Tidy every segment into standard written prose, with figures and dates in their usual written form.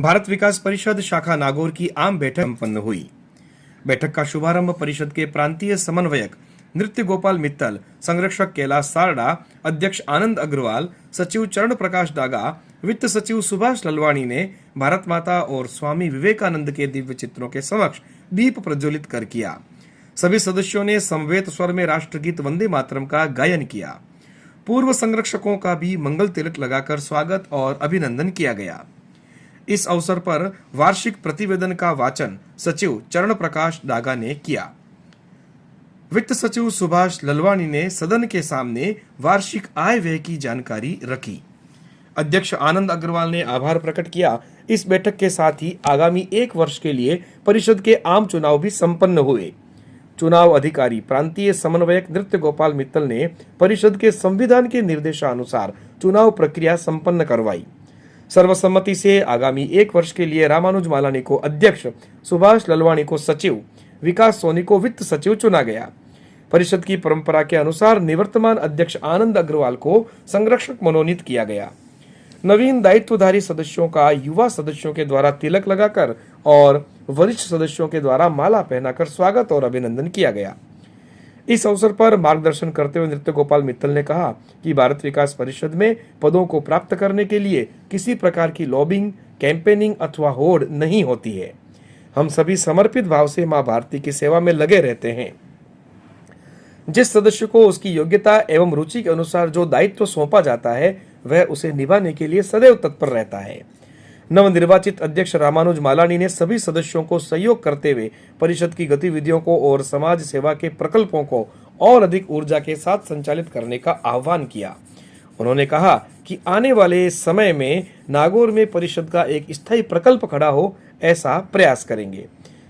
भारत विकास परिषद शाखा नागौर की आम बैठक संपन्न हुई। बैठक का शुभारंभ परिषद के प्रांतीय समन्वयक नृत्य गोपाल मित्तल, संरक्षक कैलाश सारडा, अध्यक्ष आनंद अग्रवाल, सचिव चरण प्रकाश डागा, वित्त सचिव सुभाष ललवाणी ने भारत माता और स्वामी विवेकानंद के दिव्य चित्रों के समक्ष दीप प्रज्वलित कर किया। सभी सदस्यों ने समवेत स्वर में राष्ट्रगीत वंदे मातरम का गायन किया। पूर्व संरक्षकों का भी मंगल तिलक लगाकर स्वागत और अभिनंदन किया गया। इस अवसर पर वार्षिक प्रतिवेदन का वाचन सचिव चरण प्रकाश डागा ने किया। वित्त सचिव सुभाष ललवाणी ने सदन के सामने वार्षिक आय व्यय की जानकारी रखी। अध्यक्ष आनंद अग्रवाल ने आभार प्रकट किया। इस बैठक के साथ ही आगामी 1 वर्ष के लिए परिषद के आम चुनाव भी संपन्न हुए। चुनाव अधिकारी प्रांतीय समन्वयक नृत्य गोपाल मित्तल ने परिषद के संविधान के निर्देशानुसार चुनाव प्रक्रिया संपन्न करवाई। सर्वसम्मति से आगामी 1 वर्ष के लिए रामानुज मालानी को अध्यक्ष, सुभाष ललवाणी को सचिव, विकास सोनी को वित्त सचिव चुना गया। परिषद की परंपरा के अनुसार निवर्तमान अध्यक्ष आनंद अग्रवाल को संरक्षक मनोनीत किया गया। नवीन दायित्वधारी सदस्यों का युवा सदस्यों के द्वारा तिलक लगाकर और वरिष्ठ सदस्यों के द्वारा माला पहनाकर स्वागत और अभिनंदन किया गया। इस अवसर पर मार्गदर्शन करते हुए नृत्य गोपाल मित्तल ने कहा कि भारत विकास परिषद में पदों को प्राप्त करने के लिए किसी प्रकार की लॉबिंग, कैंपेनिंग अथवा होड़ नहीं होती है। हम सभी समर्पित भाव से मां भारती की सेवा में लगे रहते हैं। जिस सदस्य को उसकी योग्यता एवं रुचि के अनुसार जो दायित्व सौंपा जाता है वह उसे निभाने के लिए सदैव तत्पर रहता है। नवनिर्वाचित अध्यक्ष रामानुज मालानी ने सभी सदस्यों को सहयोग करते हुए परिषद की गतिविधियों को और समाज सेवा के प्रकल्पों को और अधिक ऊर्जा के साथ संचालित करने का आह्वान किया। उन्होंने कहा कि आने वाले समय में नागौर में परिषद का एक स्थायी प्रकल्प खड़ा हो, ऐसा प्रयास करेंगे।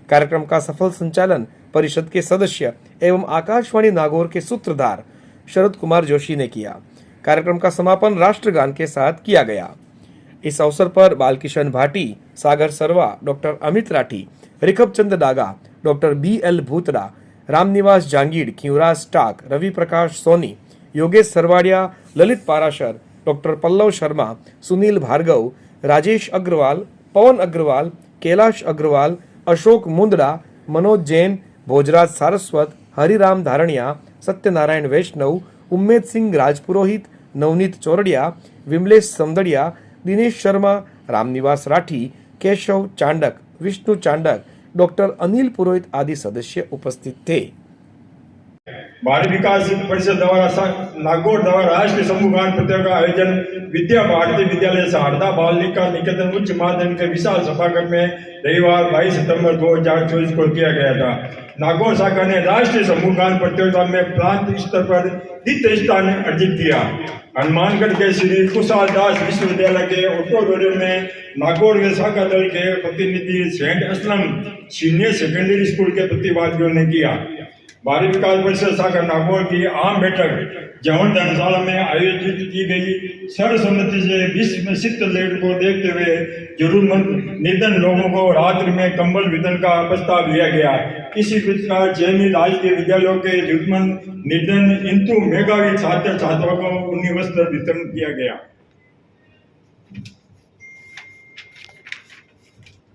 कार्यक्रम का सफल संचालन परिषद के सदस्य एवं आकाशवाणी नागौर के सूत्रधार शरद कुमार जोशी ने किया। कार्यक्रम का समापन राष्ट्रगान के साथ किया गया। इस अवसर पर बालकिशन भाटी, सागर सरवा, डॉक्टर अमित राठी, रिखब चंद डागा, डॉक्टर BL भूतड़ा, रामनिवास जांगीड़, खीवराज टाक, रवि प्रकाश सोनी, योगेश सरवाड़िया, ललित पाराशर, डॉक्टर पल्लव शर्मा, सुनील भार्गव, राजेश अग्रवाल, पवन अग्रवाल, कैलाश अग्रवाल, अशोक मुंदड़ा, मनोज जैन, भोजराज सारस्वत, हरिराम धारणिया, सत्यनारायण वैष्णव, उम्मेद सिंह राजपुरोहित, नवनीत चौरड़िया, विमलेश समदड़िया, दिनेश शर्मा, रामनिवास राठी, केशव चांडक, विष्णु चांडक, डॉक्टर अनिल पुरोहित आदि सदस्य उपस्थित थे। भारत विकास परिषद द्वारा नागौर द्वारा राष्ट्रीय समूह गान प्रतियोगिता का आयोजन विद्या भारती विद्यालय सहारदा बालिका निकेतन उच्च माध्यमिक के विशाल सभागार में रविवार 22 सितंबर 2024 को किया गया था। नागौर शाखा ने राष्ट्रीय समूह गान प्रतियोगिता में प्रांत स्तर पर द्वितीय स्थान अर्जित किया। हनुमानगढ़ के श्री कुशाल दास विश्वविद्यालय के ऑडिटोरियम में नागौर के शाखा दल के प्रतिनिधि saint Aslam senior secondary school के प्रतिभागियों ने किया। भारत विकास परिषद शाखा नागौर की आम बैठक जवन धर्मशाला में आयोजित की गई। सर्वसम्मति से विश्व में शीत लहर को देखते हुए जरूरतमंद निर्धन लोगों को रात्रि में कंबल वितरण का प्रस्ताव लिया गया। इसी प्रकार जैनी राजकीय विद्यालयों के जरूरतमंद निर्धन इंतु मेधावी छात्र छात्राओं को उन्नी वस्त्र वितरण किया गया।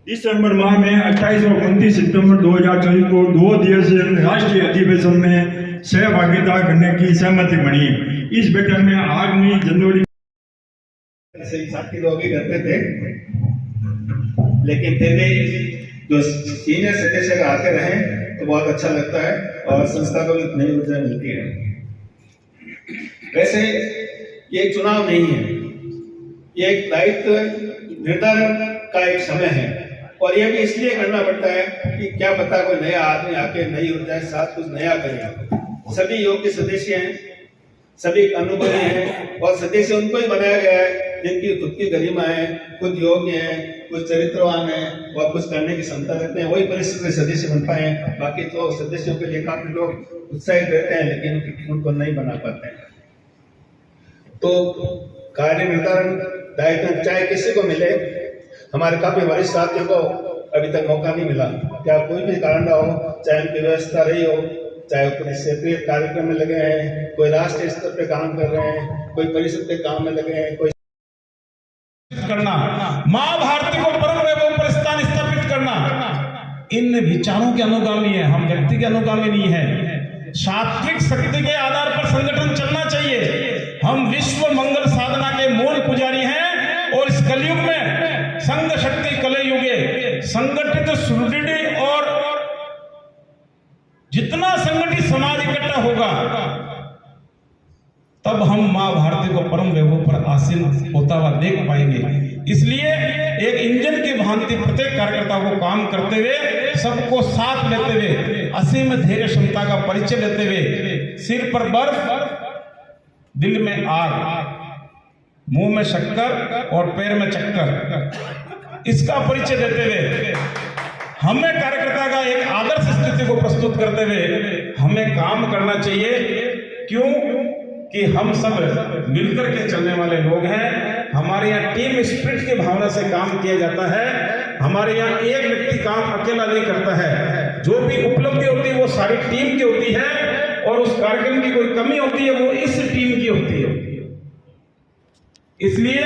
दिसंबर माह में 28 और 29 सितंबर 2024 को 2 दिवसीय राष्ट्रीय अधिवेशन में सहभागिता करने की सहमति बनी। इस बैठक में आगामी जनवरी से साथी लोग भी करते थे, लेकिन फिर भी जो सीनियर सदस्य आते रहे तो बहुत अच्छा लगता है और संस्था को भी नई ऊर्जा मिलती है। वैसे ये चुनाव नहीं है, ये एक दायित्व निर्धारण का एक समय है और यह भी इसलिए करना पड़ता है कि क्या पता कोई नया आदमी आके नई ऊर्जा के साथ कुछ नया करे। सभी योग्य सदस्य हैं, सभी अनुभवी हैं और सदस्य उनको ही बनाया गया है जिनकी खुद की गरिमा है, खुद योग्य है, कुछ चरित्रवान है और कुछ करने की क्षमता रखते हैं, वही परिषद के सदस्य बन पाए। बाकी तो सदस्यों के लिए काफी लोग उत्साहित रहते हैं लेकिन उनको नहीं बना पाते हैं। तो कार्य निर्धारण दायित्व चाहे किसी को मिले, हमारे काफी वरिष्ठ साथियों को अभी तक मौका नहीं मिला। क्या कोई भी कारण हो, चाहे उनकी व्यवस्था रही हो, चाहे कोई क्षेत्रीय कार्यक्रम में लगे हैं, कोई राष्ट्रीय स्तर पे काम कर रहे हैं, कोई परिषद के काम में लगे हैं, कोई करना माँ भारती को परम इन विचारों के अनुगामी है, हम व्यक्ति के अनुगामी नहीं है। सात्विक शक्ति के आधार पर संगठन चलना चाहिए। हम विश्व मंगल साधना के मूल पुजारी हैं और इस कलयुग में संघ शक्ति कलयुगे संगठित सुदृढ़ और जितना संगठित समाज इकट्ठा होगा तब हम मां भारती को परम वैभव पर आसीन होता हुआ देख पाएंगे। इसलिए एक इंजन की भांति प्रत्येक कार्यकर्ता को काम करते हुए, सबको साथ लेते हुए, असीम धैर्य क्षमता का परिचय लेते हुए, सिर पर बर्फ, दिल में आग, मुंह में शक्कर और पैर में चक्कर, इसका परिचय देते हुए हमें कार्यकर्ता का एक आदर्श स्थिति को प्रस्तुत करते हुए हमें काम करना चाहिए। क्यों कि हम सब मिलकर के चलने वाले लोग हैं। हमारे यहाँ टीम स्पिरिट की भावना से काम किया जाता है। हमारे यहाँ एक व्यक्ति काम अकेला नहीं करता है। जो भी उपलब्धि होती है वो सारी टीम की होती है और उस कार्यक्रम की कोई कमी होती है वो इस टीम की होती है। इसलिए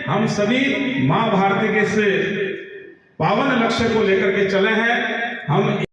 हम सभी मां भारती के इस पावन लक्ष्य को लेकर के चले हैं। हम